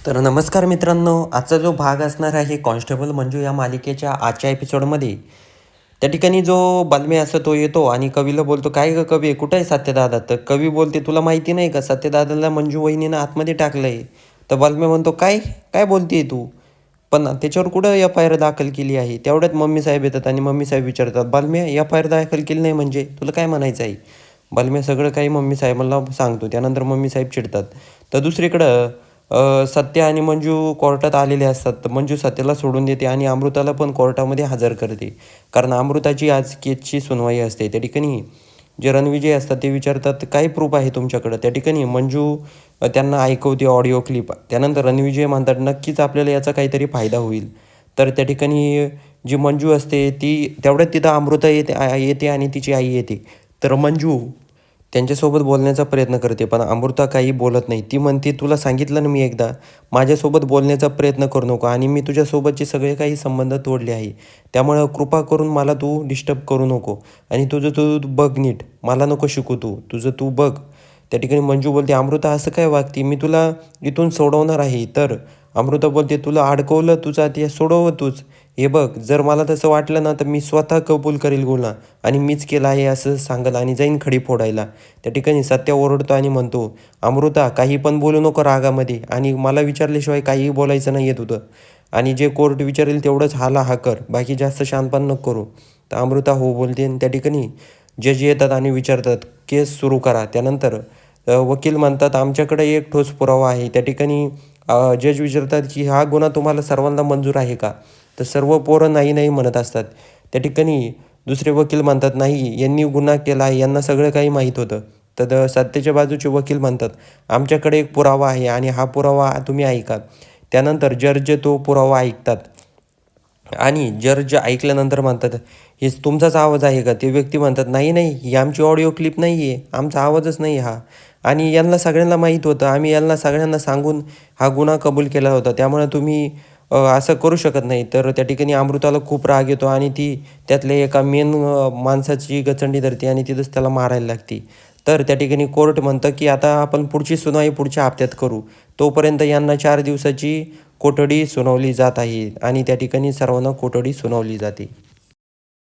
तर नमस्कार मित्रांनो, आजचा जो भाग असणार आहे कॉन्स्टेबल मंजू या मालिकेच्या आजच्या एपिसोडमध्ये, त्या ठिकाणी जो बलम्या असतो तो येतो आणि कवीला बोलतो, "काय गं कवी, कुठं आहे सत्यदादा?" तर कवी बोलते, "तुला माहिती नाही का सत्यदादाला मंजू वहिनीनं आतमध्ये टाकलंय." तर बलम्या म्हणतो, "काय? काय बोलतेय तू?" पण त्याच्यावर कुठं एफ-आय-आर दाखल केली आहे. तेवढ्यात मम्मी साहेब येतात आणि मम्मी साहेब विचारतात, "बलम्या, एफ-आय-आर दाखल केली नाही म्हणजे तुला काय म्हणायचं आहे?" बलम्या सगळं काही मम्मी साहेबांना सांगतो. त्यानंतर मम्मी साहेब चिडतात. तर दुसरीकडं सत्य आणि मंजू कोर्टात आलेले असतात. तर मंजू सत्याला सोडून देते आणि अमृताला पण कोर्टामध्ये हजर करते. कारण अमृताची आज केसची सुनवाई असते. त्या ठिकाणी जे रणविजय असतात ते विचारतात, "काय प्रूफ आहे तुमच्याकडं?" त्या ठिकाणी मंजू त्यांना ऐकवते ऑडिओ क्लिप. त्यानंतर रणविजय म्हणतात, "नक्कीच आपल्याला याचा काहीतरी फायदा होईल." तर त्या ठिकाणी जी मंजू असते ती तेवढ्यात तिथं अमृता येते आणि तिची आई येते. तर मंजू त्यांच्यासोबत बोलण्याचा प्रयत्न करते, पण अमृता काही बोलत नाही. ती म्हणते, "तुला सांगितलं ना मी एकदा, माझ्यासोबत बोलण्याचा प्रयत्न करू नको आणि मी तुझ्यासोबतचे सगळे काही संबंध तोडले आहे. त्यामुळं कृपा करून मला तू डिस्टर्ब करू नको आणि तुझं तू बघ नीट. मला नको शिकू तू. तुझं तू बघ." त्या ठिकाणी मंजू बोलते, "अमृता असं काय वागते? मी तुला इथून सोडवणार आहे." तर अमृता बोलते, "तुला अडकवलं तुझं ते सोडव तूच. हे बघ, जर मला तसं वाटलं ना, तर मी स्वतः कबूल करेल गुन्हा आणि मीच केला आहे असं सांगेल आणि जाईन खडी फोडायला." त्या ठिकाणी सत्या ओरडतो आणि म्हणतो, "अमृता, काही पण बोलू नको रागामध्ये आणि मला विचारल्याशिवाय काहीही बोलायचं नाही आहे तुझं आणि जे कोर्ट विचारेल तेवढंच हाला हा कर. बाकी जास्त शहाणपण नको करू." तर अमृता हो बोलते आणि त्या ठिकाणी जज येतात आणि विचारतात, "केस सुरू करा." त्यानंतर वकील म्हणतात, "आमच्याकडे एक ठोस पुरावा आहे." त्या ठिकाणी जज विचारतात, की "हा गुन्हा तुम्हाला सर्वांना मंजूर आहे का?" तर सर्व पोरं नाही, नाही म्हणत असतात. त्या ठिकाणी दुसरे वकील म्हणतात, "नाही, यांनी गुन्हा केला आहे, यांना सगळं काही माहीत होतं." तर सत्तेच्या बाजूचे वकील म्हणतात, "आमच्याकडे एक पुरावा आहे आणि हा पुरावा तुम्ही ऐका." त्यानंतर जज तो पुरावा ऐकतात आणि जज ऐकल्यानंतर म्हणतात, "हे तुमचाच आवाज आहे का?" ते व्यक्ती म्हणतात, "नाही, नाही, ही आमची ऑडिओ क्लिप नाही आहे. आमचा आवाजच नाही हा आणि यांना सगळ्यांना माहीत होतं. आम्ही यांना सगळ्यांना सांगून हा गुन्हा कबूल केला होता. त्यामुळे तुम्ही असं करू शकत नाही." तर त्या ठिकाणी अमृताला खूप राग येतो आणि ती त्यातल्या एका मेन माणसाची गचंडी धरते आणि तिथंच त्याला मारायला लागते. तर त्या ठिकाणी कोर्ट म्हणतं, की "आता आपण पुढची सुनावणी पुढच्या हप्त्यात करू. तोपर्यंत यांना 4 दिवसाची कोठडी सुनावली जात आहे." आणि त्या ठिकाणी सर्वांना कोठडी सुनावली जाते.